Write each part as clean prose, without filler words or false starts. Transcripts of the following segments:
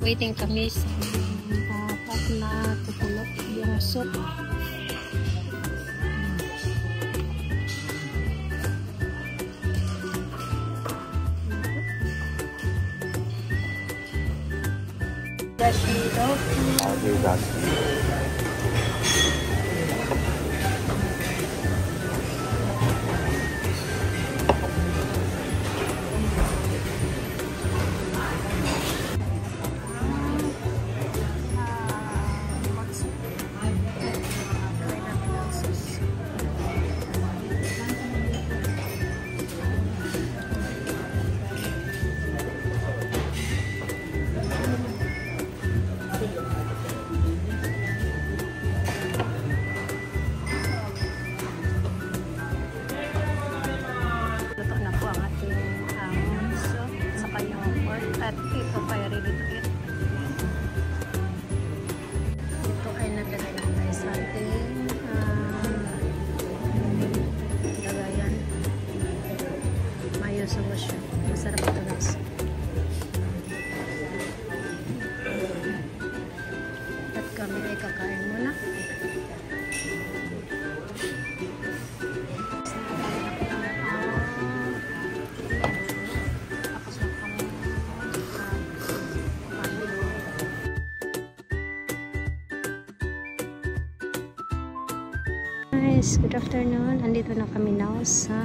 Waiting kami sa apat na tutulog yung soup. Dashi dashi. At ito pa ready to eat. Ito ay naglagay lang tayo sa ating lagayan. Mayo sa wash. Masarap ito guys. At kami ay kakain muna. Guys, good afternoon. Andito na kami now sa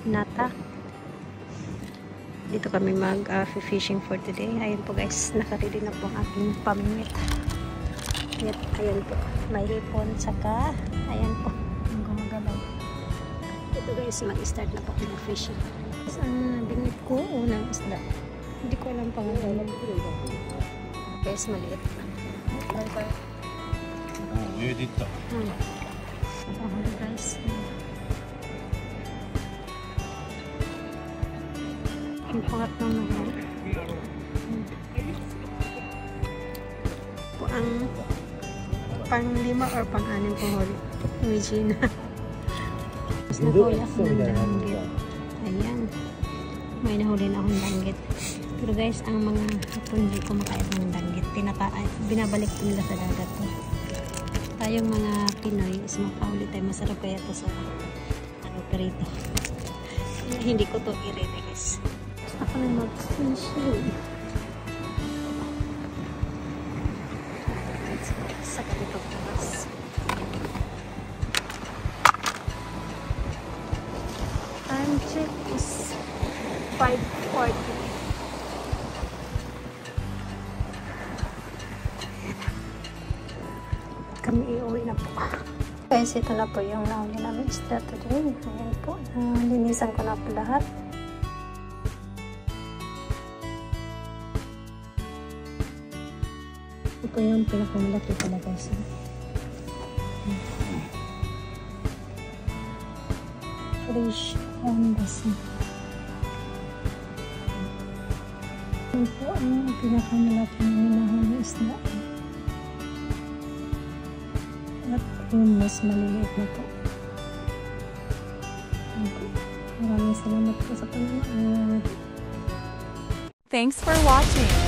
Nata. Dito kami mag-fishing for today. Ayun po guys, nakaredy na po ang aking pamimit. Ayan po, may hipon, saka ayan po, ang gumagalaw. Ito guys, mag-start na po kami fishing. Ang binit ko, unang isda. Hindi ko alam pangalan. Guys, maliit. Bye-bye. Yun dito. Pahuli guys. Yung pangatlong nahuli. Po ang pang-5 or pang-6 pahuli. Regina. Mas nahuli ako ng danggit. Ayan. May nahuli na akong danggit. Pero guys, ang mga hapon hindi kumakain ng danggit. Binabalik ko nila sa dagat to. Tayong mga Pinoy is makahuli tayo. Masarap kaya ito sa perito. Hindi ko ito i-release. Ako na mag-fishing. Sa ganitong oras. Time check is 5:40. Kami iuwi na po. Guys, ito na po yung nahuli namin isda today. Ayan po. Linisan ko na po lahat. Ito yung pinakamalaki pala guys. Fresh on the sea. Ito po ang pinakamalaki namin nahuli isda. Yung mas maliliit na po. Maraming salamat po sa panonood. Thanks for watching.